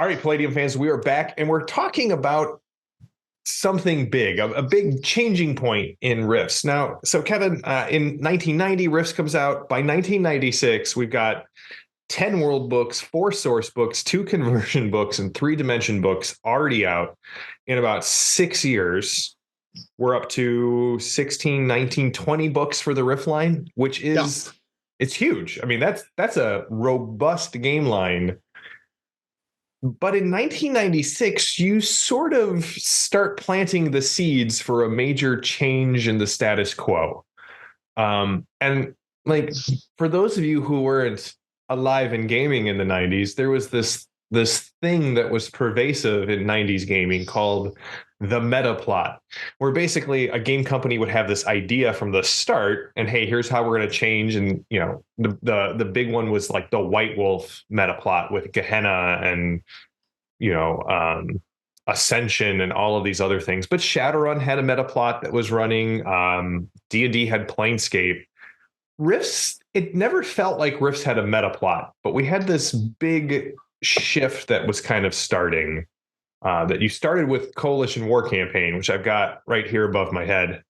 All right, Palladium fans, we are back and we're talking about something big, a big changing point in Rifts. Now, so Kevin, in 1990, Rifts comes out. By 1996, we've got 10 world books, 4 source books, 2 conversion books, and 3 dimension books already out. In about 6 years, we're up to 16, 19, 20 books for the Rift line, which is, it's huge. I mean, that's a robust game line. But in 1996, you sort of start planting the seeds for a major change in the status quo. And like, for those of you who weren't alive in gaming in the 90s, there was this thing that was pervasive in 90s gaming called the meta plot, where basically a game company would have this idea from the start, and hey, here's how we're going to change. And you know, the big one was like the White Wolf meta plot with Gehenna and Ascension and all of these other things. But Shadowrun had a meta plot that was running. D&D had Planescape. Rifts, it never felt like Rifts had a meta plot, but we had this big shift that was kind of starting. That you started with Coalition War Campaign, which I've got right here above my head.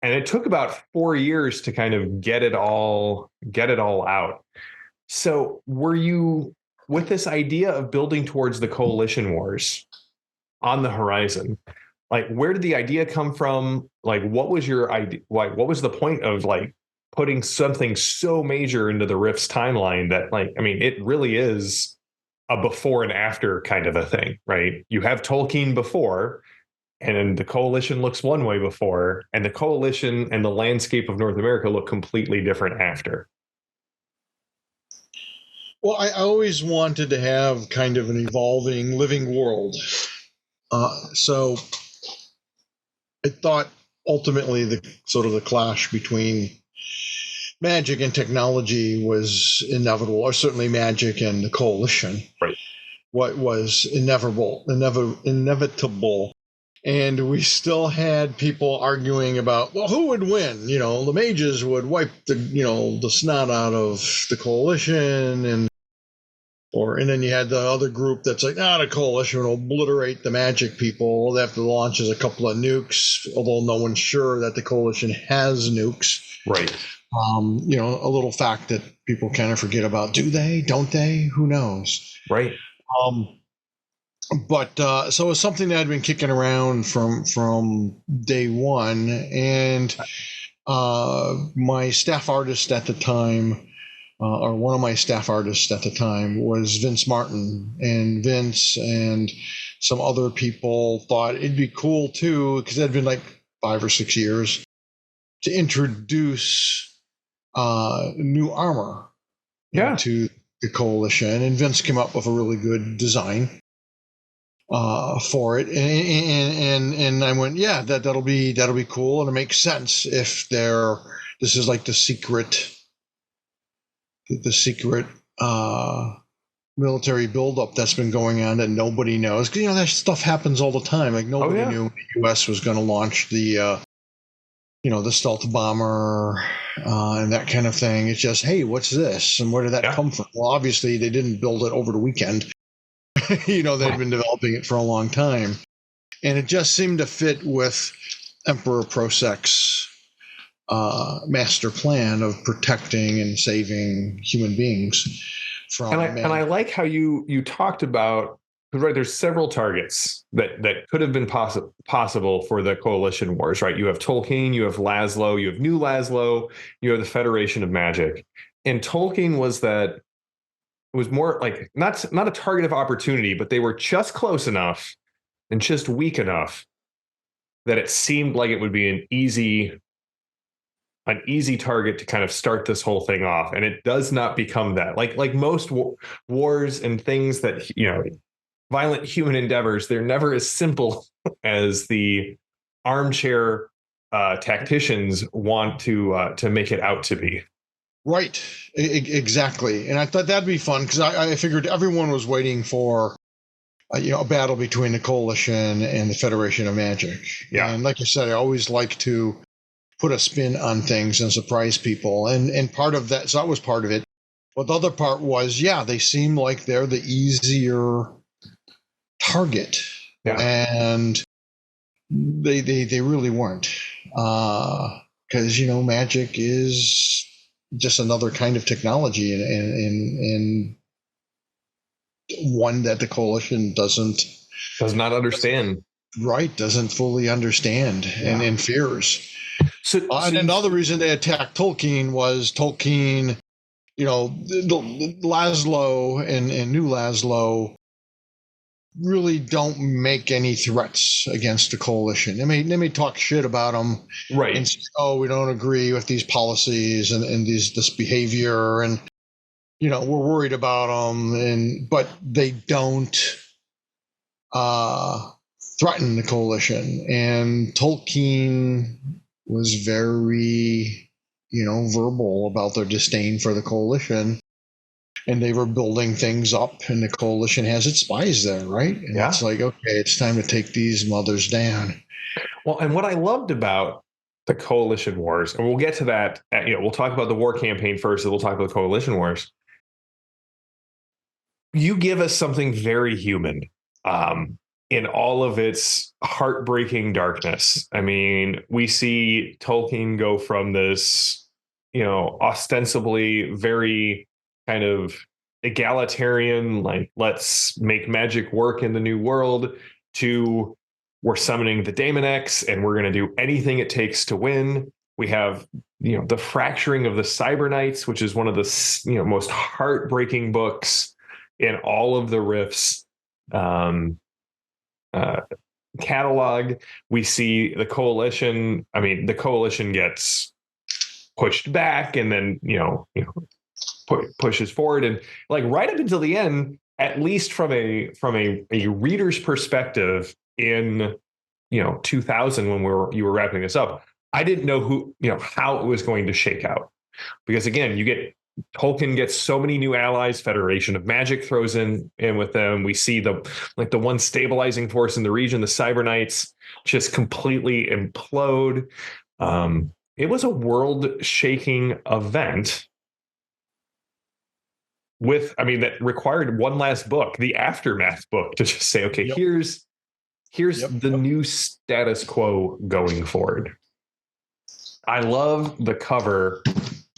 And it took about 4 years to kind of get it all out. So were you, with this idea of building towards the Coalition Wars on the horizon, like where did the idea come from? Like what was your idea? Like what was the point of like putting something so major into the Rifts timeline that, like, I mean, it really is a before and after kind of a thing, right? You have Tolkien before, and then the Coalition looks one way before, and the Coalition and the landscape of North America look completely different after. Well, I always wanted to have kind of an evolving living world. So I thought ultimately the clash between magic and technology was inevitable, or certainly magic and the Coalition. Right. What was inevitable. And we still had people arguing about, well, who would win? You know, the mages would wipe the snot out of the Coalition, and then you had the other group that's like, the Coalition will obliterate the magic people. They have to launch as a couple of nukes, although no one's sure that the Coalition has nukes. Right. A little fact that people kind of forget about. Do they? Don't they? Who knows? Right. But so it's something that had been kicking around from day one, and my staff artist at the time, or one of my staff artists at the time, was Vince Martin, and Vince and some other people thought it'd be cool too, because it had been like 5 or 6 years, to introduce new armor to the Coalition, and Vince came up with a really good design for it, and I went, that'll be cool, and it makes sense if this is like the secret military buildup that's been going on that nobody knows. Because that stuff happens all the time. Like nobody knew the U.S. was going to launch the stealth bomber and that kind of thing. It's just, hey, what's this, and where did that come from? Well, obviously they didn't build it over the weekend. They'd been developing it for a long time, and it just seemed to fit with Emperor Prosek's master plan of protecting and saving human beings from. And I like how you talked about, right, there's several targets that could have been possible for the Coalition Wars, right? You have Tolkien, you have Laszlo, you have New Laszlo, you have the Federation of Magic, and Tolkien was more like not a target of opportunity, but they were just close enough and just weak enough that it seemed like it would be an easy target to kind of start this whole thing off. And it does not become that. Like most wars and things that, violent human endeavors, they're never as simple as the armchair tacticians want to make it out to be. Right, exactly. And I thought that'd be fun, because I figured everyone was waiting for a battle between the Coalition and the Federation of Magic. Yeah. And like you said, I always like to put a spin on things and surprise people. And part of that, so that was part of it. But the other part was, they seem like they're the easier target, Yeah. and they really weren't, because magic is just another kind of technology, and one that the coalition Does not understand. doesn't fully understand, and fears. And another reason they attacked Tolkien was Tolkien, Laszlo and New Laszlo really don't make any threats against the coalition. They may talk shit about them, Right. And say, oh, we don't agree with these policies and this behavior, and we're worried about them, but they don't threaten the coalition. And Tolkien was very, verbal about their disdain for the coalition. And they were building things up, and the coalition has its spies there, right? And It's like, okay, it's time to take these mothers down. Well, and what I loved about the coalition wars, and we'll get to that, we'll talk about the war campaign first, and we'll talk about the coalition wars. You give us something very human in all of its heartbreaking darkness. I mean, we see Tolkien go from this, ostensibly very kind of egalitarian, like, let's make magic work in the new world, to we're summoning the Daemonex and we're going to do anything it takes to win. We have, the fracturing of the Cyber Knights, which is one of the, most heartbreaking books in all of the Rifts catalog. We see the coalition. I mean, the coalition gets pushed back, and then pushes forward, and like right up until the end, at least from a reader's perspective in 2000, when you were wrapping this up, I didn't know how it was going to shake out, because again, Tolkien gets so many new allies. Federation of Magic throws in with them. We see the one stabilizing force in the region, the Cyber Knights, just completely implode. It was a world-shaking event that required one last book, the Aftermath book, to just say, okay, here's the new status quo going forward. I love the cover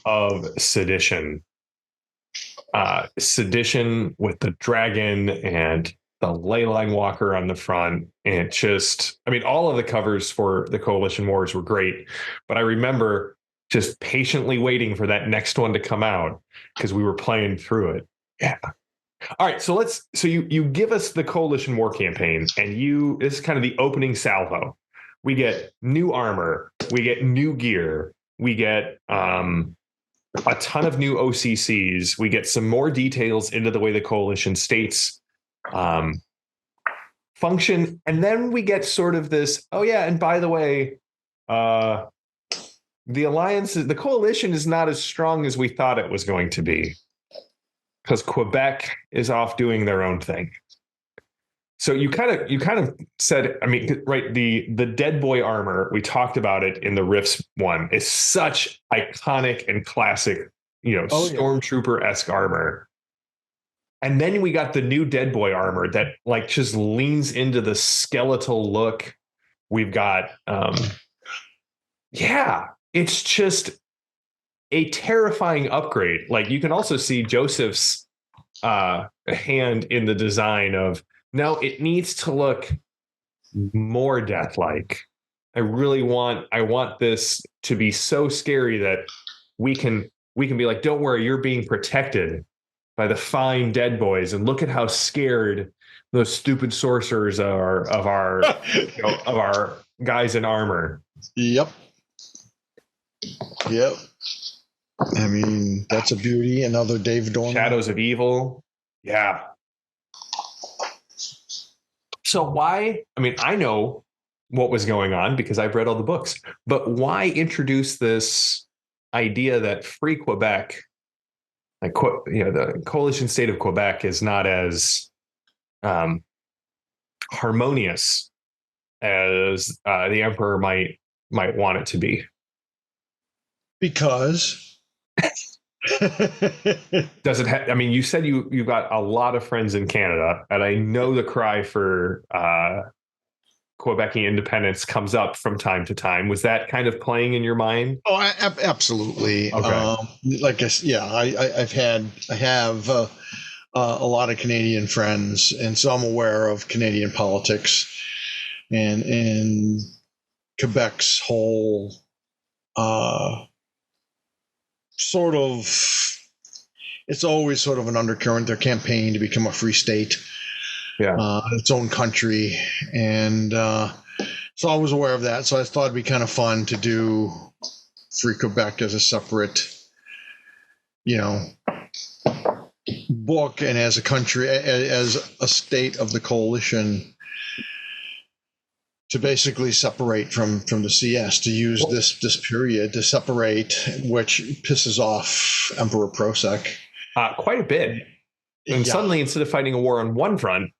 of Sedition. Sedition with the dragon and the leyline walker on the front. And all of the covers for the Coalition Wars were great. But I remember just patiently waiting for that next one to come out, because we were playing through it. Yeah. All right. So you give us the Coalition War campaign, and this is kind of the opening salvo. We get new armor. We get new gear. We get a ton of new OCCs. We get some more details into the way the coalition states function. And then we get sort of this, oh yeah, and by the way, the coalition is not as strong as we thought it was going to be, because Quebec is off doing their own thing. So you kind of said, right, the Dead Boy armor, we talked about it in the Rifts one, is such iconic and classic, Stormtrooper-esque armor. And then we got the new Dead Boy armor that just leans into the skeletal look. We've got, it's just a terrifying upgrade. Like, you can also see Joseph's hand in the design of, no, it needs to look more death-like. I want this to be so scary that we can be like, don't worry, you're being protected by the fine Dead Boys, and look at how scared those stupid sorcerers are of our of our guys in armor. Yep. That's a beauty. Another Dave Dorn. Shadows of Evil. Yeah. So why? I know what was going on because I've read all the books, but why introduce this idea that Free Quebec, the coalition state of Quebec, is not as harmonious as the emperor might want it to be? Because Does it I mean, you said you got a lot of friends in Canada, and I know the cry for Quebecy independence comes up from time to time. Was that kind of playing in your mind? Oh, absolutely. Okay. Like yeah, I have a lot of Canadian friends, and so I'm aware of Canadian politics and Quebec's whole uh, sort of. It's always sort of an undercurrent. Their campaign to become a free state, Yeah. its own country, and so I was aware of that. So I thought it'd be kind of fun to do Free Quebec as a separate, you know, book, and as a country, as a state of the coalition, to basically separate from the CS, to use this period to separate, which pisses off Emperor Prosek quite a bit. And suddenly, instead of fighting a war on one front,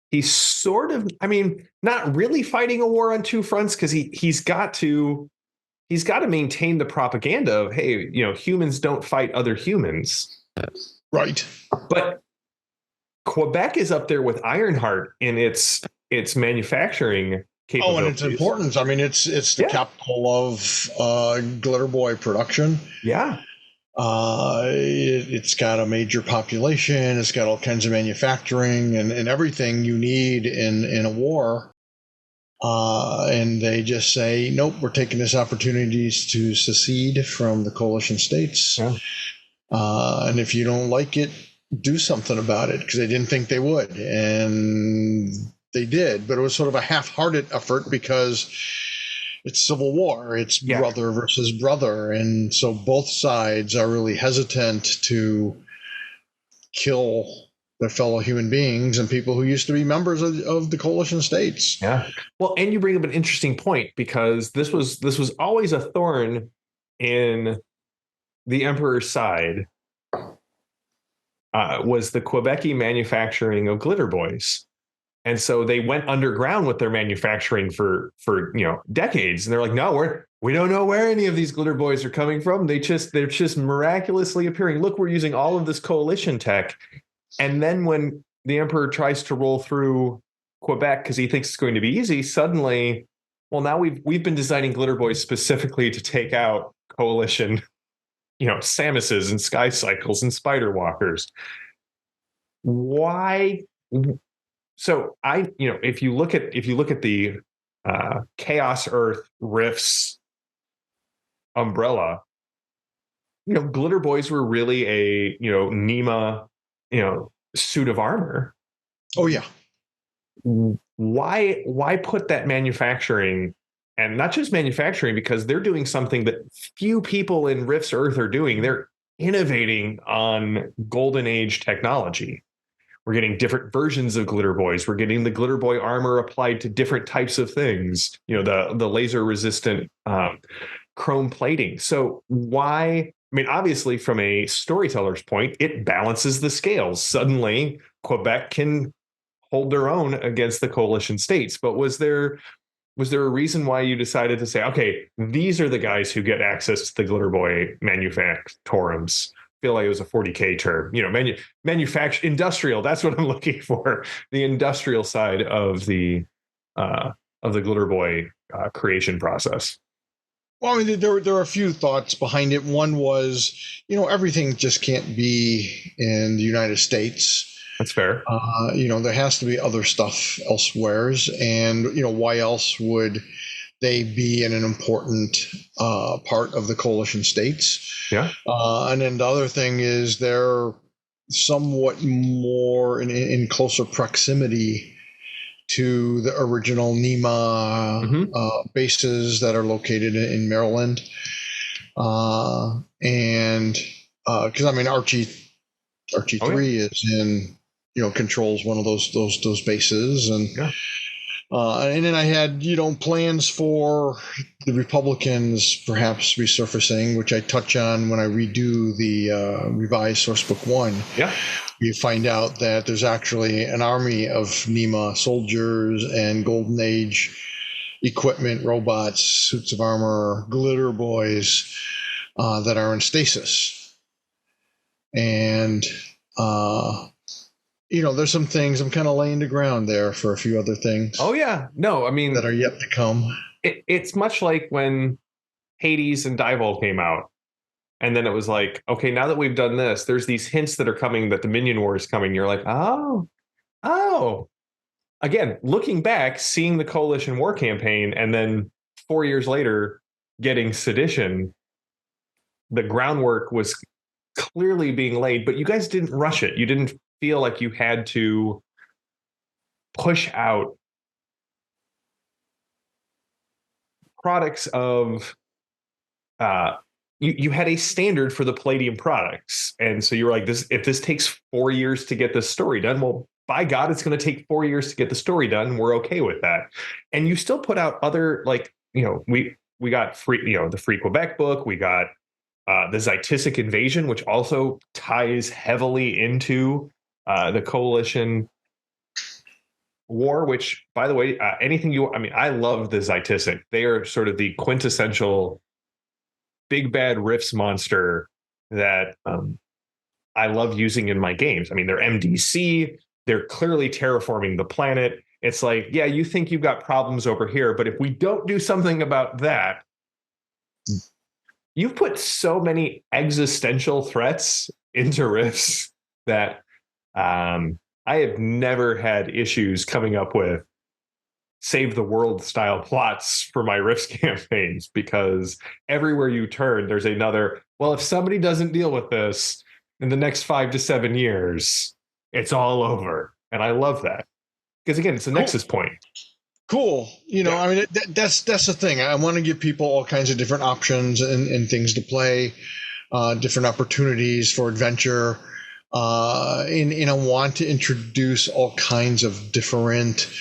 he's sort of, I mean, not really fighting a war on two fronts, because he's got to maintain the propaganda of, hey, humans don't fight other humans. Right. But Quebec is up there with Ironheart in its manufacturing capabilities. Oh, and its importance. I mean, it's the capital of glitter boy production. Yeah. It's got a major population. It's got all kinds of manufacturing and everything you need in a war. And they just say, nope, we're taking this opportunity to secede from the coalition states. Yeah. And if you don't like it, do something about it, because they didn't think they would. And they did, but it was sort of a half-hearted effort, because it's civil war. It's brother versus brother. And so both sides are really hesitant to kill their fellow human beings and people who used to be members of the coalition states. Yeah. Well, and you bring up an interesting point, because this was always a thorn in the emperor's side, was the Quebecy manufacturing of glitter boys. And so they went underground with their manufacturing for decades. And they're like, no, we don't know where any of these glitter boys are coming from. They're just miraculously appearing. Look, we're using all of this coalition tech. And then when the emperor tries to roll through Quebec because he thinks it's going to be easy, suddenly, well, now we've been designing glitter boys specifically to take out coalition, Samuses and Sky Cycles and Spider Walkers. Why? So if you look at the Chaos Earth Rifts umbrella, glitter boys were really a Nema suit of armor. Oh yeah. Why put that manufacturing, and not just manufacturing, because they're doing something that few people in Rifts Earth are doing. They're innovating on golden age technology. We're getting different versions of glitter boys. We're getting the glitter boy armor applied to different types of things. The laser resistant chrome plating. So why? I mean, obviously, from a storyteller's point, it balances the scales. Suddenly, Quebec can hold their own against the coalition states. But was there a reason why you decided to say, okay, these are the guys who get access to the glitter boy manufactorums? Feel like it was a 40K term, manufacture industrial. That's what I'm looking for. The industrial side of the glitter boy creation process. Well, I mean, there are a few thoughts behind it. One was, everything just can't be in the United States. That's fair. There has to be other stuff elsewheres, and why else would they be in an important part of the coalition states? Yeah. And then the other thing is they're somewhat more in closer proximity to the original Nema bases that are located in Maryland. And because Archie 3 is in, controls one of those bases, and and then I had plans for the Republicans perhaps resurfacing, which I touch on when I redo the revised Sourcebook 1. Yeah, you find out that there's actually an army of Nema soldiers and Golden Age equipment, robots, suits of armor, glitter boys that are in stasis. And there's some things I'm kind of laying the ground there for a few other things. Oh yeah, no, I mean that are yet to come. It's much like when Hades and Dival came out. And then it was like, okay, now that we've done this, there's these hints that are coming that the Minion War is coming. You're like, oh. Again, looking back, seeing the Coalition War campaign, and then 4 years later, getting Sedition, the groundwork was clearly being laid, but you guys didn't rush it. You didn't feel like you had to push out products of you had a standard for the Palladium products. And so you were like, if this takes 4 years to get this story done, well, by God, it's going to take 4 years to get the story done. We're okay with that. And you still put out other, like, we got free, the Free Quebec book. We got the Zytisic Invasion, which also ties heavily into the Coalition War, which, by the way, I love the Zytisic. They are sort of the quintessential big bad riffs monster that I love using in my games. I mean, they're MDC. They're clearly terraforming the planet. It's like, yeah, you think you've got problems over here, but if we don't do something about that, you've put so many existential threats into riffs that I have never had issues coming up with save the world style plots for my Rifts campaigns, because everywhere you turn, there's another, well, if somebody doesn't deal with this in the next 5 to 7 years, it's all over. And I love that. Because again, it's a nexus point. Cool. I mean, that's the thing. I want to give people all kinds of different options and things to play, different opportunities for adventure. And I want to introduce all kinds of different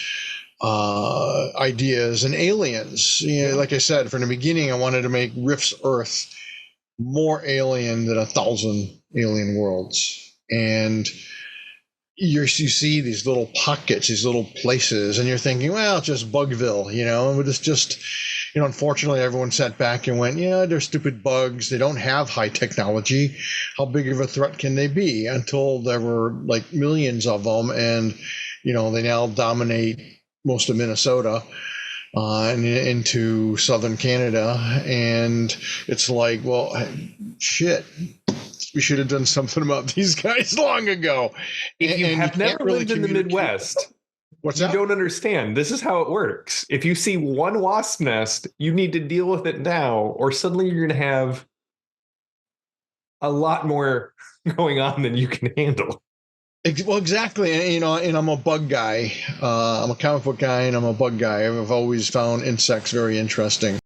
ideas and aliens. Like I said, from the beginning, I wanted to make Rift's Earth more alien than 1,000 alien worlds. And you see these little pockets, these little places, and you're thinking, well, it's just Bugville, and it's just, unfortunately, everyone sat back and went, yeah, they're stupid bugs. They don't have high technology. How big of a threat can they be? Until there were like millions of them, and, they now dominate most of Minnesota and into southern Canada. And it's like, well, shit. We should have done something about these guys long ago. If you have never lived in the Midwest, you don't understand. This is how it works. If you see one wasp nest, you need to deal with it now, or suddenly you're going to have a lot more going on than you can handle. Well, exactly. And, I'm a bug guy. I'm a comic book guy, and I'm a bug guy. I've always found insects very interesting.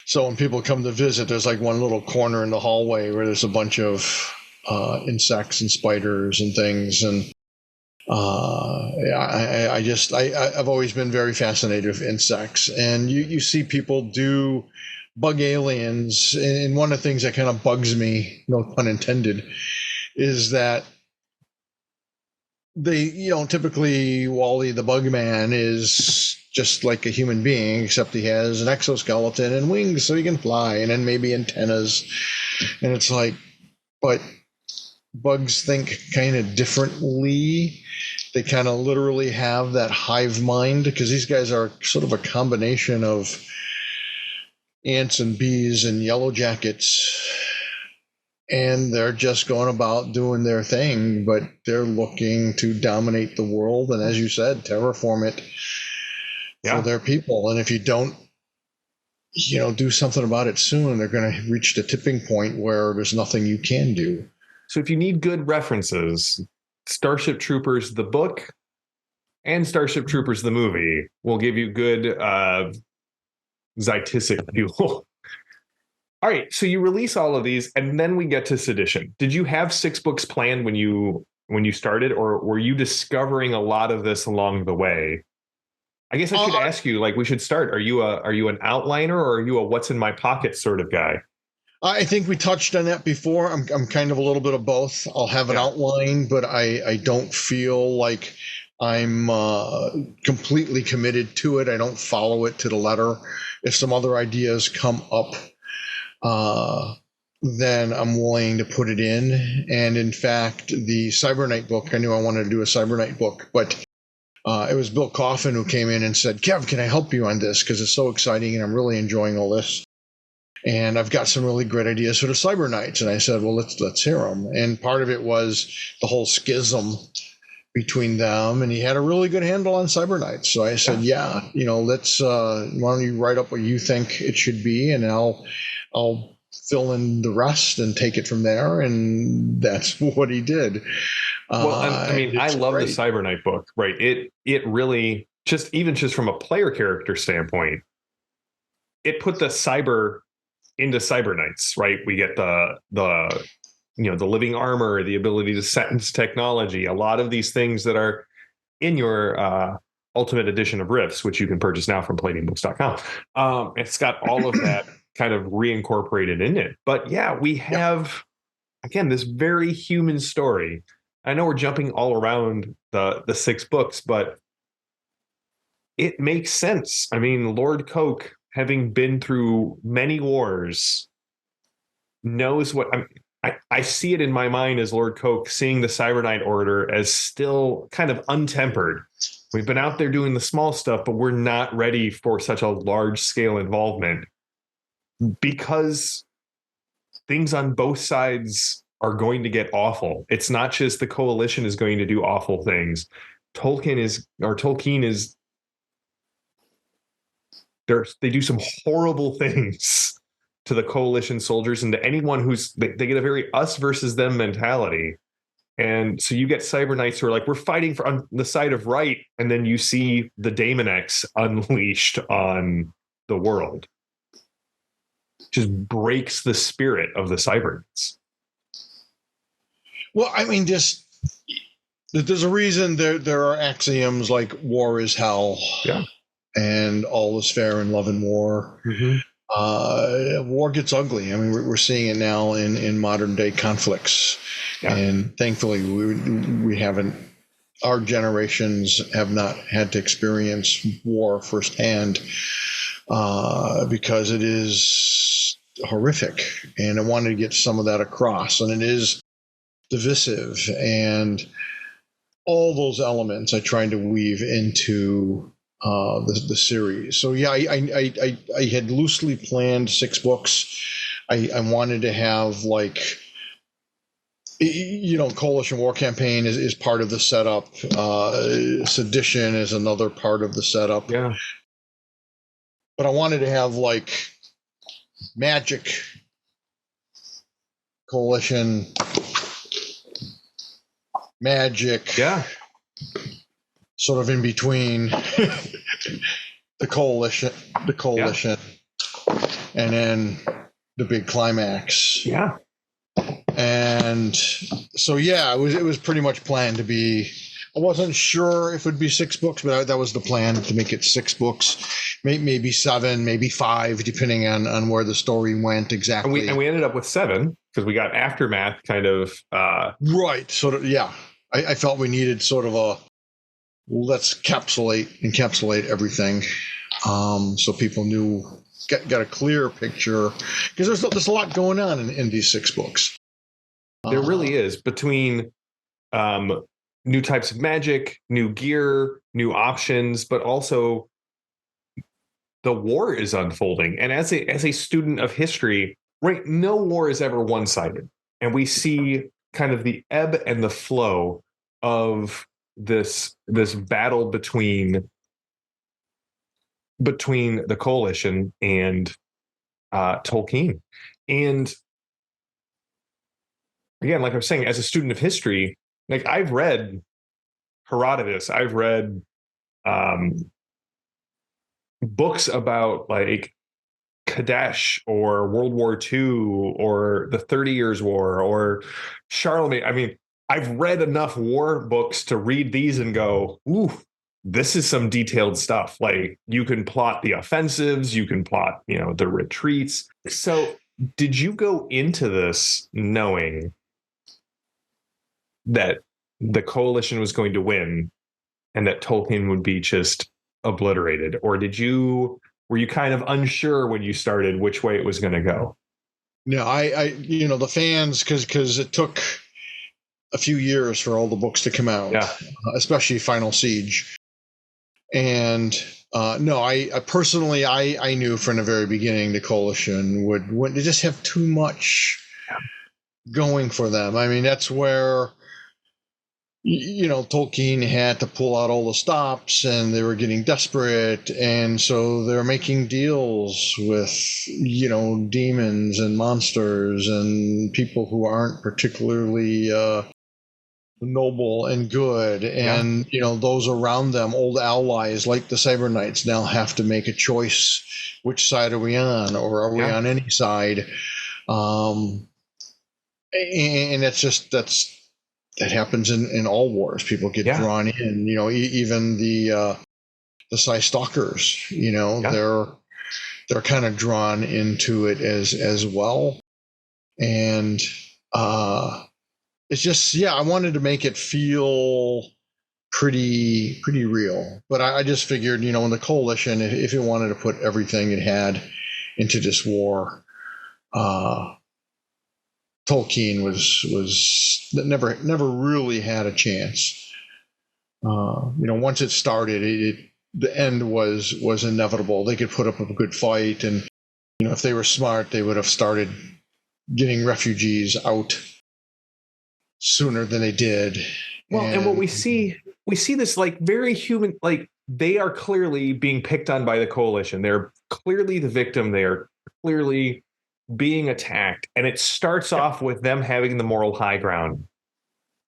So when people come to visit, there's like one little corner in the hallway where there's a bunch of insects and spiders and things. And I've always been very fascinated with insects. And you see people do bug aliens. And one of the things that kind of bugs me, no pun intended, is that they, typically Wally the Bugman is just like a human being, except he has an exoskeleton and wings so he can fly, and then maybe antennas. And it's like, but bugs think kind of differently. They kind of literally have that hive mind, because these guys are sort of a combination of ants and bees and yellow jackets. And they're just going about doing their thing, but they're looking to dominate the world. And as you said, terraform it for their people. And if you don't, do something about it soon, they're going to reach the tipping point where there's nothing you can do. So if you need good references, Starship Troopers, the book, and Starship Troopers, the movie, will give you good Zytisic fuel. All right, so you release all of these, and then we get to Sedition. Did you have 6 books planned when you started, or were you discovering a lot of this along the way? I guess I should ask you, we should start. Are you an outliner, or are you a what's in my pocket sort of guy? I think we touched on that before. I'm kind of a little bit of both. I'll have an outline, but I don't feel like I'm completely committed to it. I don't follow it to the letter. If some other ideas come up, then I'm willing to put it in. And in fact, the Cyber Knight book, I knew I wanted to do a Cyber Knight book, but it was Bill Coffin who came in and said, Kev, can I help you on this? Because it's so exciting and I'm really enjoying all this. And I've got some really great ideas for the Cyber Knights. And I said, well, let's hear them. And part of it was the whole schism between them. And he had a really good handle on Cyber Knights. So I said, let's, why don't you write up what you think it should be? And I'll fill in the rest and take it from there. And that's what he did. Well, I love the Cyber Knight book, right? It really just from a player character standpoint, it put the cyber into Cyber Knights, right? We get the living armor, the ability to sentence technology, a lot of these things that are in your Ultimate Edition of Rifts, which you can purchase now from PalladiumBooks.com. It's got all of that kind of reincorporated in it. But yeah, we have, again, this very human story. I know we're jumping all around the 6 books, but it makes sense. I mean, Lord Coke, having been through many wars, knows what I see it in my mind as Lord Coke seeing the Cyber Knight Order as still kind of untempered. We've been out there doing the small stuff, but we're not ready for such a large scale involvement because things on both sides are going to get awful. It's not just the coalition is going to do awful things. Tolkien is they do some horrible things to the coalition soldiers and to anyone they get a very us versus them mentality. And so you get Cyber Knights who are like, we're fighting on the side of right. And then you see the Daemonex unleashed on the world. Just breaks the spirit of the Cyber Knights. Well, I mean, just there's a reason there are axioms like war is hell. Yeah. And all is fair in love and war. Mm-hmm. War gets ugly. I mean, we're seeing it now in modern day conflicts. Yeah. And thankfully, we haven't, our generations have not had to experience war firsthand because it is horrific. And I wanted to get some of that across. And it is divisive. And all those elements I tried to weave into the series. So yeah, I had loosely planned 6 books. I wanted to have Coalition War Campaign is part of the setup. Sedition is another part of the setup. Yeah. But I wanted to have magic, coalition, magic. Yeah. Sort of in between the coalition, and then the big climax. Yeah. And so, yeah, it was pretty much planned to be. I wasn't sure if it would be 6 books, but that was the plan, to make it 6 books, maybe 7, maybe 5, depending on where the story went exactly. And we ended up with 7 because we got Aftermath kind of. Right. Sort of. Yeah. I felt we needed sort of a. Let's encapsulate everything, so people got a clear picture, because there's a lot going on in these 6 books. There really is, between new types of magic, new gear, new options, but also the war is unfolding. And as a student of history, right, no war is ever one-sided, and we see kind of the ebb and the flow of this battle between the coalition and Tolkien. And again, like I was saying, as a student of history, I've read Herodotus, I've read books about Kadesh or World War II or the 30 Years War or Charlemagne. I mean, I've read enough war books to read these and go, ooh, this is some detailed stuff. You can plot the offensives, you can plot, the retreats. So did you go into this knowing that the coalition was going to win and that Tolkien would be just obliterated? Or were you kind of unsure when you started which way it was going to go? No, the fans, because it took a few years for all the books to come out, Yeah. especially Final Siege. And no, I personally, I knew from the very beginning the Coalition would they just have too much going for them. I mean, that's where Tolkien had to pull out all the stops, and they were getting desperate, and so they're making deals with demons and monsters and people who aren't particularly noble and good, and those around them, old allies like the Cyber Knights, now have to make a choice: which side are we on, or are we on any side? And that happens in all wars. People get drawn in. Even the Psy Stalkers. They're kind of drawn into it as well, and it's just I wanted to make it feel pretty real. But I just figured, in the Coalition, if it wanted to put everything it had into this war, Tolkien was never really had a chance. Once it started, the end was inevitable. They could put up a good fight, and if they were smart, they would have started getting refugees out sooner than they did. Well, and what we see this like very human, like they are clearly being picked on by the Coalition. They're clearly the victim. They are clearly being attacked, and it starts off with them having the moral high ground,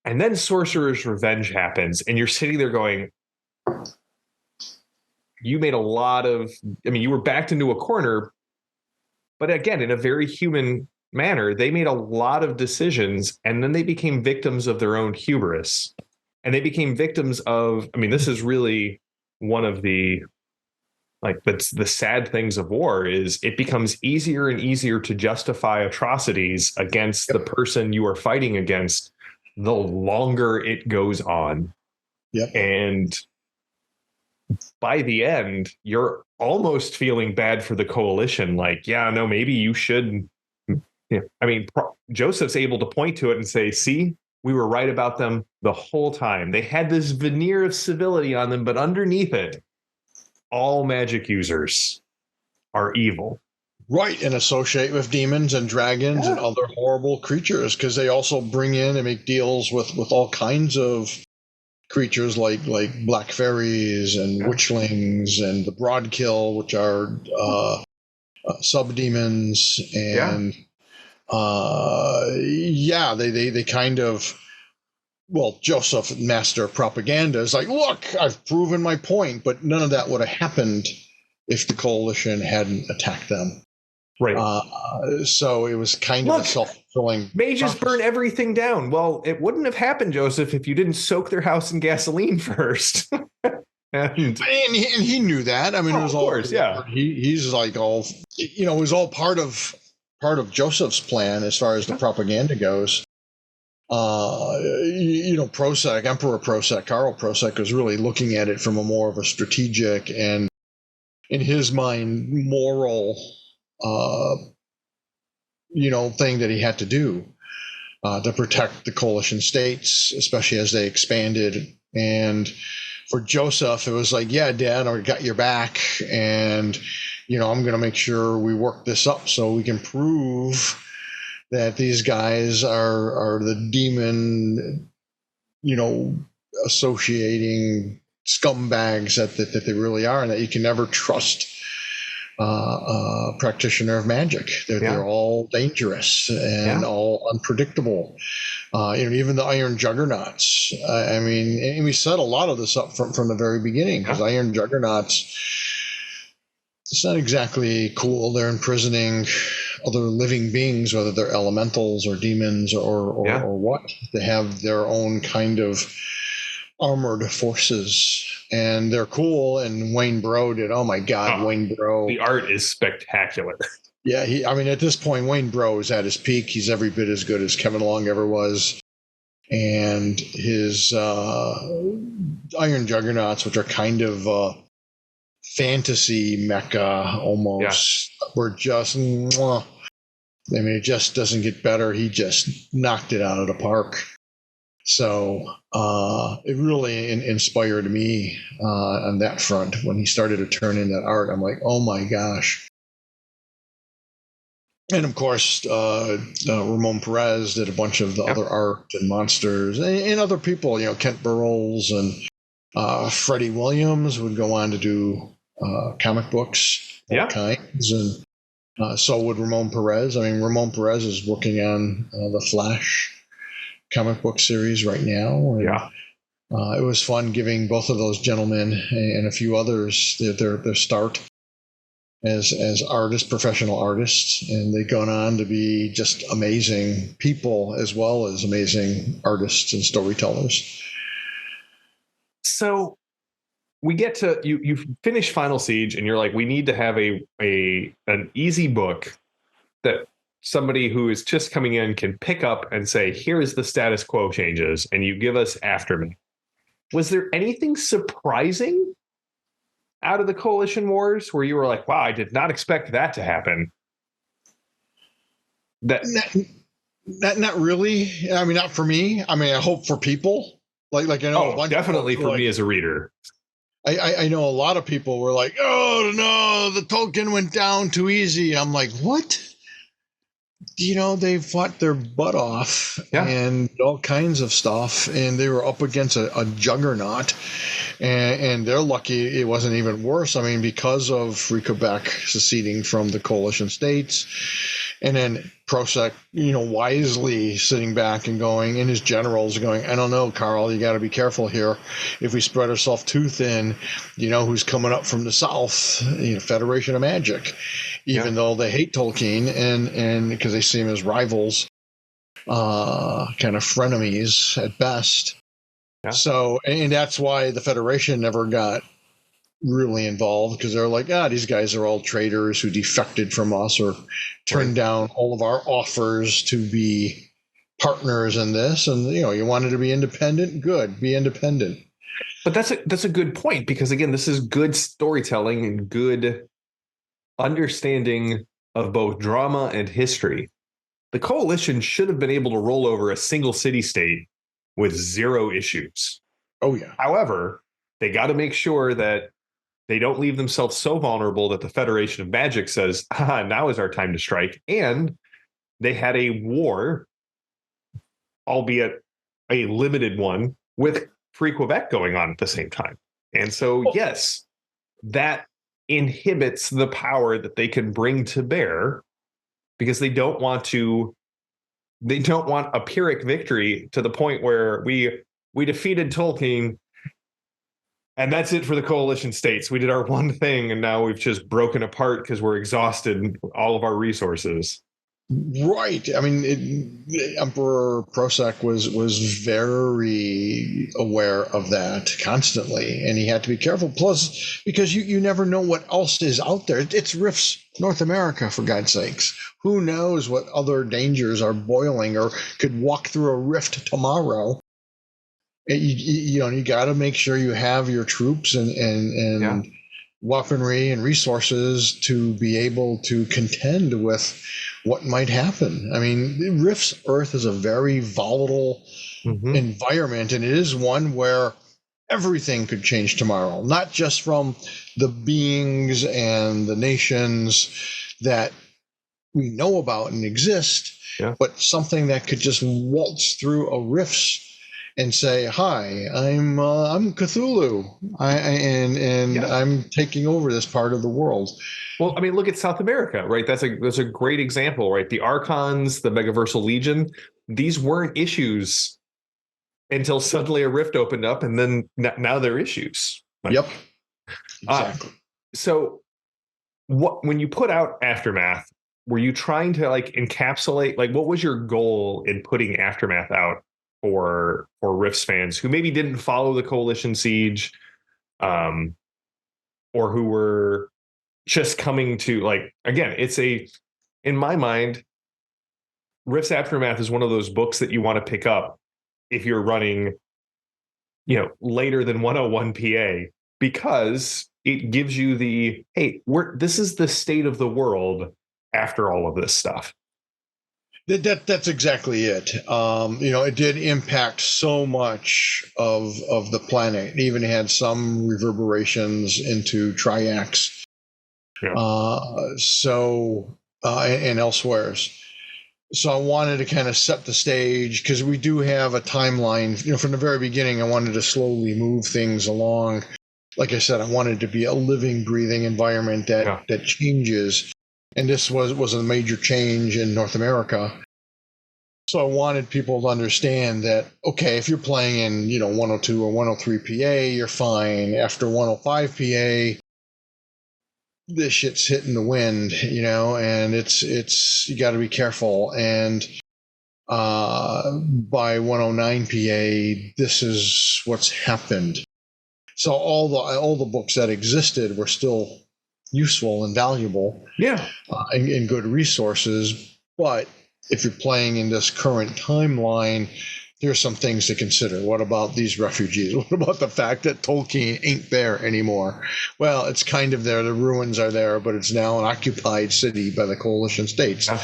and then Sorcerer's Revenge happens, and you're sitting there going, you made a lot of, you were backed into a corner, but again, in a very human manner, they made a lot of decisions, and then they became victims of their own hubris, and they became victims of, this is really one of the the sad things of war is it becomes easier and easier to justify atrocities against the person you are fighting against the longer it goes on. Yep. And by the end, you're almost feeling bad for the Coalition. Like, maybe you should. Joseph's able to point to it and say, see, we were right about them the whole time. They had this veneer of civility on them, but underneath it, all magic users are evil. Right, and associate with demons and dragons and other horrible creatures, because they also bring in and make deals with all kinds of creatures like black fairies and witchlings and the broadkill, which are sub-demons. And they kind of, Joseph, master of propaganda, is like, look, I've proven my point, but none of that would have happened if the Coalition hadn't attacked them. Right. So it was kind of a self-fulfilling. Mages burn everything down. Well, it wouldn't have happened, Joseph, if you didn't soak their house in gasoline first. and he knew that. it was of all, course, he's like all, it was all part of Joseph's plan as far as the propaganda goes. Prosek, Emperor Prosek, Karl Prosek, was really looking at it from a more of a strategic and, in his mind, moral, thing that he had to do to protect the Coalition states, especially as they expanded. And for Joseph, it was like, yeah, Dad, I got your back, and I'm going to make sure we work this up so we can prove that these guys are the demon, associating scumbags that they really are, and that you can never trust a practitioner of magic. They're all dangerous and all unpredictable. Even the Iron Juggernauts. And we set a lot of this up from the very beginning, because Iron Juggernauts, it's not exactly cool. They're imprisoning other living beings, whether they're elementals or demons or what. They have their own kind of armored forces, and they're cool. And Wayne Bro did. Oh my God, Wayne Bro! The art is spectacular. Yeah, at this point, Wayne Bro is at his peak. He's every bit as good as Kevin Long ever was, and his Iron Juggernauts, which are kind of fantasy mecha almost, were just I mean, it just doesn't get better. He just knocked it out of the park. So it really inspired me on that front. When he started to turn in that art, I'm like, oh my gosh. And of course, Ramon Perez did a bunch of the other art and monsters, and other people, Kent Burrows and Freddie Williams would go on to do comic books, all kinds. And so would Ramon Perez. I mean, Ramon Perez is working on the Flash comic book series right now. And, it was fun giving both of those gentlemen and a few others their start as artists, professional artists, and they've gone on to be just amazing people as well as amazing artists and storytellers. So we get to you finish Final Siege, and you're like, we need to have an easy book that somebody who is just coming in can pick up and say, here is the status quo changes, and you give us Aftermath. Was there anything surprising out of the Coalition Wars where you were like, wow, I did not expect that to happen? Not really. I mean, not for me. I mean, I hope for people. Like I know. Oh, definitely for me as a reader. I know a lot of people were like, oh no, the Tolkien went down too easy. I'm like, what? They fought their butt off and all kinds of stuff, and they were up against a juggernaut, and they're lucky it wasn't even worse. I mean, because of Quebec seceding from the coalition states, and then Prosek, wisely sitting back and going, and his generals going, I don't know, Carl, you got to be careful here. If we spread ourselves too thin, who's coming up from the south? Federation of Magic. Even though they hate Tolkien and because they see him as rivals, kind of frenemies at best. Yeah. So, and that's why the Federation never got really involved, because they're like, these guys are all traitors who defected from us or turned down all of our offers to be partners in this. And, you wanted to be independent. Good. Be independent. But that's a good point, because again, this is good storytelling and good understanding of both drama and history. The Coalition should have been able to roll over a single city-state with zero issues. Oh, yeah. However, they got to make sure that they don't leave themselves so vulnerable that the Federation of Magic says, now is our time to strike. And they had a war, albeit a limited one, with Free Quebec going on at the same time. And so, yes, that inhibits the power that they can bring to bear, because they don't want a Pyrrhic victory to the point where we defeated Tolkien and that's it for the coalition states. We did our one thing and now we've just broken apart because we're exhausted all of our resources. Right. I mean, Emperor Prosek was very aware of that constantly, and he had to be careful. Plus, because you never know what else is out there. It's Rifts North America, for God's sakes. Who knows what other dangers are boiling or could walk through a rift tomorrow? You got to make sure you have your troops and weaponry and resources to be able to contend with what might happen. I mean, Rift's Earth is a very volatile environment, and it is one where everything could change tomorrow, not just from the beings and the nations that we know about and exist, but something that could just waltz through a rift and say, "Hi, I'm Cthulhu, I'm taking over this part of the world." Well, I mean, look at South America, right? That's a great example, right? The Archons, the Megaversal Legion, these weren't issues until suddenly a rift opened up, and then now they're issues. Yep, exactly. So, when you put out Aftermath, were you trying to encapsulate, what was your goal in putting Aftermath out for Rifts fans who maybe didn't follow the Coalition Siege, or who were just coming to again, in my mind, Rifts Aftermath is one of those books that you want to pick up if you're running, later than 101 PA, because it gives you this is the state of the world after all of this stuff. That's exactly it. It did impact so much of the planet. It even had some reverberations into Triax, Yeah. And elsewheres. So I wanted to kind of set the stage because we do have a timeline. From the very beginning, I wanted to slowly move things along. Like I said, I wanted to be a living, breathing environment that changes, and this was a major change in North America. So I wanted people to understand that, okay, if you're playing in 102 or 103 PA, you're fine. After 105 PA, this shit's hitting the wind, and it's you got to be careful. And by 109 PA, this is what's happened. So all the books that existed were still useful and valuable, and good resources. But if you're playing in this current timeline, there's some things to consider. What about these refugees? What about the fact that Tolkien ain't there anymore? Well, it's kind of there. The ruins are there, but it's now an occupied city by the coalition states. Yeah.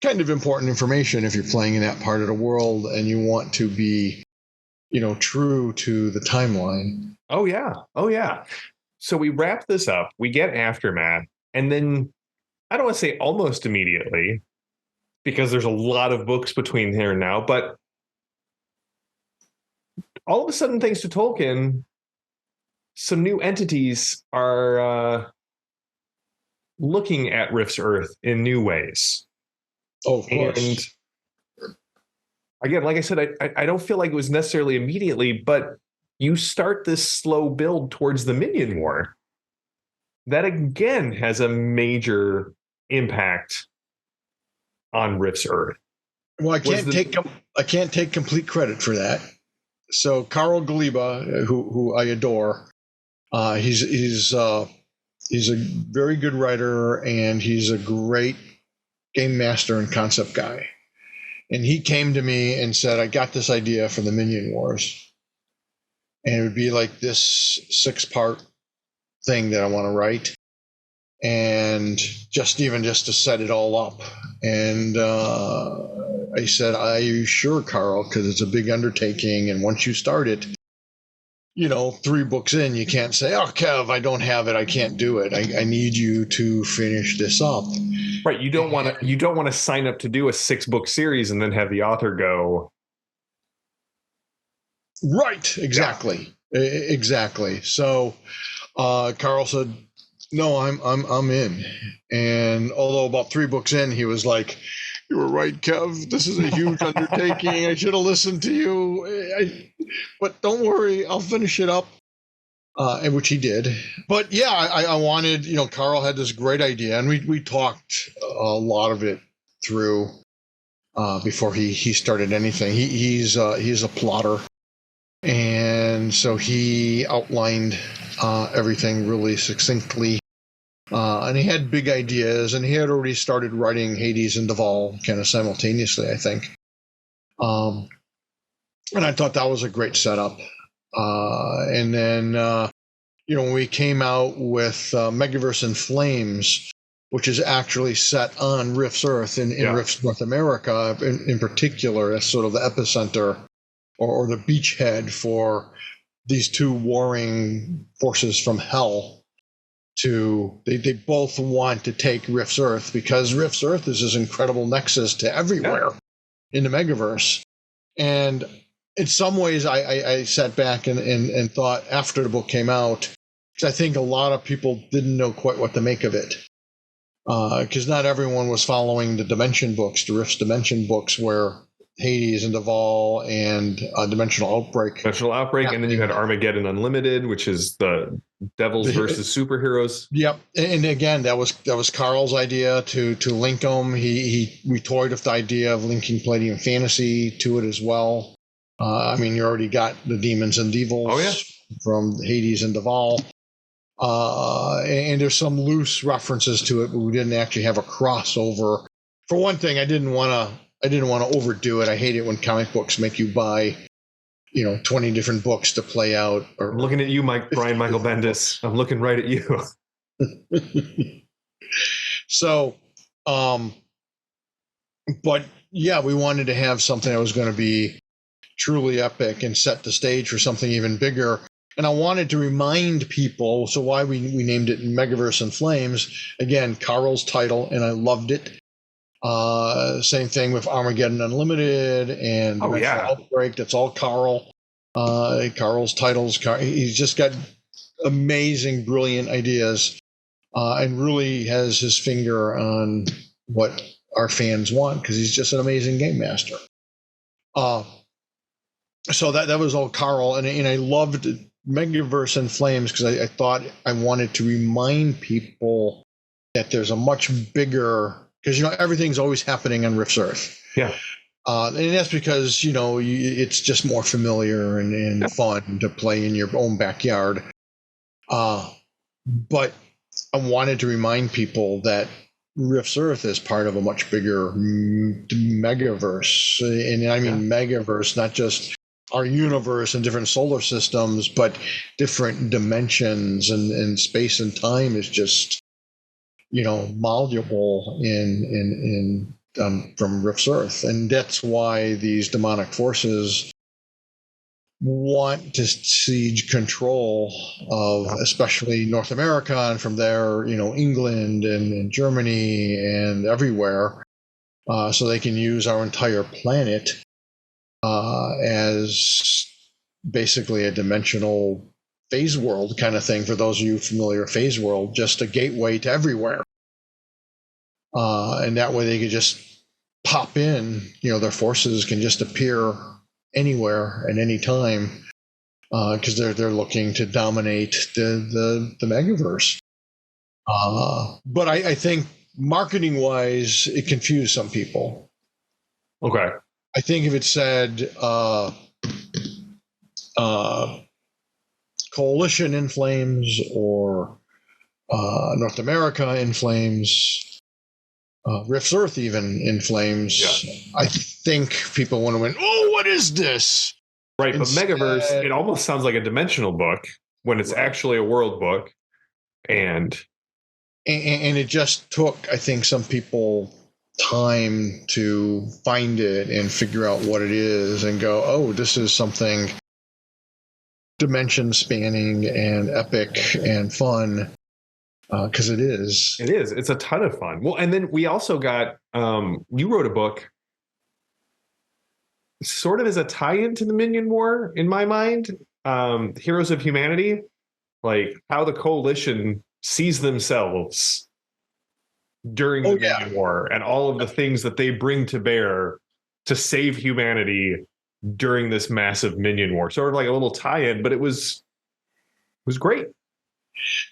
Kind of important information if you're playing in that part of the world and you want to be, true to the timeline. Oh, yeah. So we wrap this up. We get Aftermath. And then, I don't want to say almost immediately, because there's a lot of books between here and now, but all of a sudden, thanks to Tolkien, some new entities are looking at Rift's Earth in new ways. Oh, of course. And again, like I said, I don't feel like it was necessarily immediately, but you start this slow build towards the Minion War. That again has a major impact on Rift's Earth. Well, I can't take complete credit for that. So Karl Galiba, who I adore, he's a very good writer, and he's a great game master and concept guy. And he came to me and said, I got this idea for the Minion Wars. And it would be like this 6-part thing that I want to write. And just to set it all up. And I said, are you sure, Karl? Because it's a big undertaking. And once you start it, 3 books in, you can't say, oh, Kev, I don't have it. I can't do it. I need you to finish this up. Right. You don't want to sign up to do a 6-book series and then have the author go. Right. Exactly. Yeah. Exactly. So Karl said, no, I'm in. And although about 3 books in, he was like, you were right, Kev. This is a huge undertaking. I should have listened to you. But don't worry, I'll finish it up. And which he did. But yeah, I wanted, Karl had this great idea, and we talked a lot of it through before he started anything. He's a plotter. And so he outlined everything really succinctly. And he had big ideas, and he had already started writing Hades and Duvall kind of simultaneously, I think. And I thought that was a great setup. And then, when we came out with Megaverse in Flames, which is actually set on Rift's Earth in Rift's North America in particular, as sort of the epicenter or the beachhead for these 2 warring forces from hell. They both want to take Rift's Earth because Rift's Earth is this incredible nexus to everywhere in the Megaverse. And in some ways, I sat back and thought after the book came out, because I think a lot of people didn't know quite what to make of it. Because not everyone was following the Dimension books, the Rift's Dimension books, where Hades and Duvall and Dimensional Outbreak. And then you had Armageddon Unlimited, which is the Devils versus superheroes. Yep, and again, that was Karl's idea to link them. We toyed with the idea of linking Palladium Fantasy to it as well. You already got the Demons and Devils from Hades and Duvall. And there's some loose references to it, but we didn't actually have a crossover. For one thing, I didn't want to overdo it. I hate it when comic books make you buy, 20 different books to play out. I'm looking at you, Brian Michael Bendis. I'm looking right at you. So, but yeah, we wanted to have something that was going to be truly epic and set the stage for something even bigger. And I wanted to remind people, so why we named it Megaverse in Flames. Again, Carl's title, and I loved it. Same thing with Armageddon Unlimited and Outbreak. That's all Carl. Carl's titles. He's just got amazing, brilliant ideas, and really has his finger on what our fans want because he's just an amazing game master. So that was all Carl, and I loved Megaverse in Flames because I thought I wanted to remind people that there's a much bigger, because everything's always happening on Rift's Earth. Yeah. And that's because it's just more familiar and fun to play in your own backyard. But I wanted to remind people that Rift's Earth is part of a much bigger megaverse, and I mean megaverse, not just our universe and different solar systems, but different dimensions, and space and time is just malleable in from Rift's Earth, and that's why these demonic forces want to siege control of especially North America, and from there England and Germany and everywhere, so they can use our entire planet as basically a dimensional phase world kind of thing. For those of you familiar with phase world, just a gateway to everywhere, and that way they could just pop in. Their forces can just appear anywhere at any time, because they're looking to dominate the megaverse. But I think marketing wise, it confused some people. Okay. I think if it said Coalition in Flames or North America in Flames, Rift's Earth even in Flames, I think people would have went, oh, what is this? Right, instead, but Megaverse, it almost sounds like a dimensional book when it's actually a world book. And it just took, I think, some people time to find it and figure out what it is and go, oh, this is something dimension spanning and epic and fun, because it is. It's a ton of fun. Well, and then we also got you wrote a book sort of as a tie-in to the Minion War, in my mind, Heroes of Humanity, like how the Coalition sees themselves during the Minion War and all of the things that they bring to bear to save humanity during this massive Minion War. Sort of like a little tie-in, but it was great.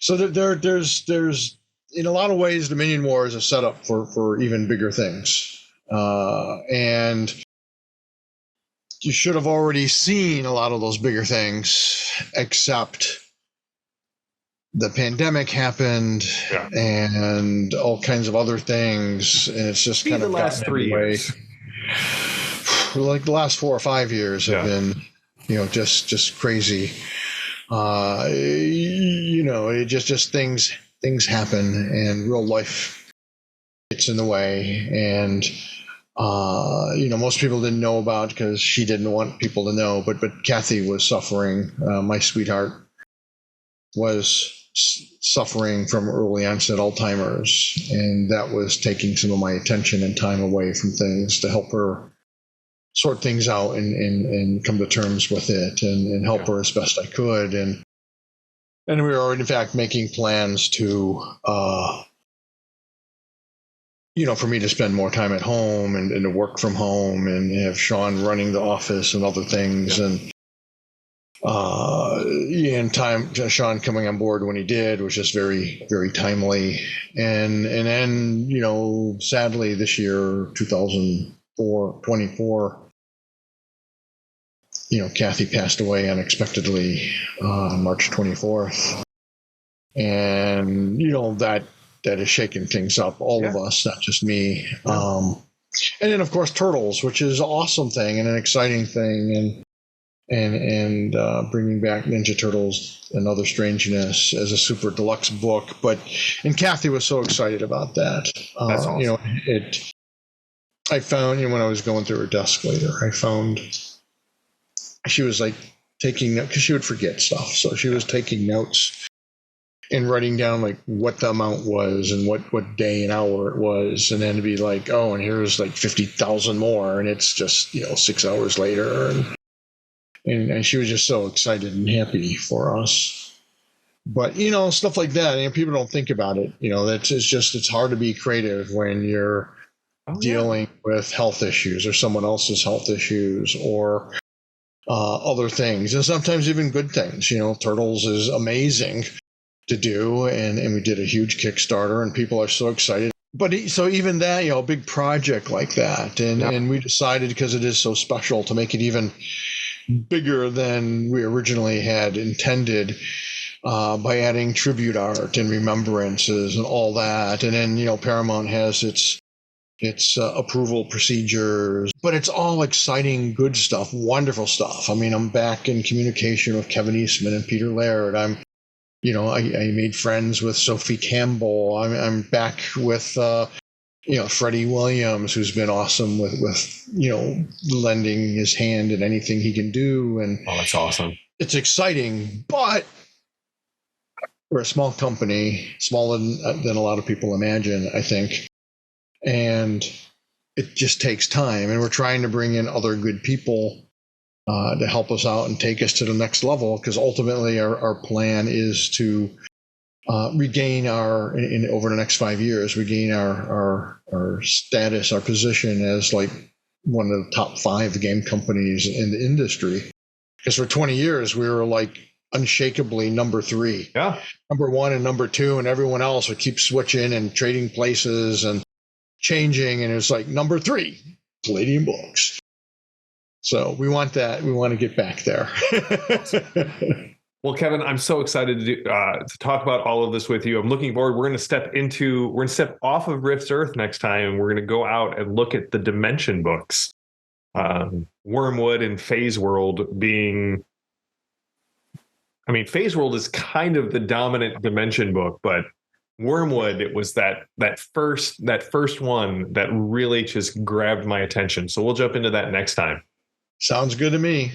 So there's in a lot of ways the Minion War is a setup for even bigger things, and you should have already seen a lot of those bigger things, except the pandemic happened and all kinds of other things, and it's just kind of the last 3 years. Like the last 4 or 5 years have been, just crazy. It just things happen, and real life gets in the way, and most people didn't know about because she didn't want people to know, but Kathy was suffering. My sweetheart was suffering from early onset Alzheimer's, and that was taking some of my attention and time away from things to help her sort things out and come to terms with it, and help her as best I could. And we were in fact making plans to for me to spend more time at home and to work from home and have Sean running the office and other things. And Sean coming on board when he did was just very, very timely. And then, sadly this year, 2024, Kathy passed away unexpectedly on March 24th. And, that has shaken things up, all of us, not just me. And then, of course, Turtles, which is an awesome thing and an exciting thing. And bringing back Ninja Turtles and Other Strangeness as a super deluxe book. And Kathy was so excited about that. That's awesome. I found, when I was going through her desk later, I found she was like taking notes because she would forget stuff. So she was taking notes and writing down like what the amount was and what day and hour it was. And then to be like, oh, and here's like 50,000 more. And it's just, 6 hours later. And she was just so excited and happy for us. But, stuff like that, people don't think about it. It's hard to be creative when you're dealing with health issues or someone else's health issues or other things. And sometimes even good things. Turtles is amazing to do. And we did a huge Kickstarter and people are so excited. But so even that, a big project like that. And we decided, because it is so special, to make it even bigger than we originally had intended. By adding tribute art and remembrances and all that. And then, Paramount has its approval procedures, but it's all exciting, good stuff, wonderful stuff. I mean, I'm back in communication with Kevin Eastman and Peter Laird. I made friends with Sophie Campbell. I'm back with, Freddie Williams, who's been awesome with lending his hand in anything he can do. And that's awesome. It's exciting, but we're a small company, smaller than a lot of people imagine, I think. And it just takes time. And we're trying to bring in other good people to help us out and take us to the next level, because ultimately our plan is to regain over the next 5 years, regain our status, our position as like one of the top 5 game companies in the industry. Because for 20 years, we were like unshakably number 3, number 1 and number 2, and everyone else would keep switching and trading places and changing, and it's like number 3, Palladium Books. So we want that. We want to get back there. Well, Kevin, I'm so excited to talk about all of this with you. I'm looking forward. We're going to step off of Rift's Earth next time, and we're going to go out and look at the Dimension books. Wormwood and Phase World being, Phase World is kind of the dominant Dimension book, but Wormwood, it was that first one that really just grabbed my attention. So we'll jump into that next time. Sounds good to me.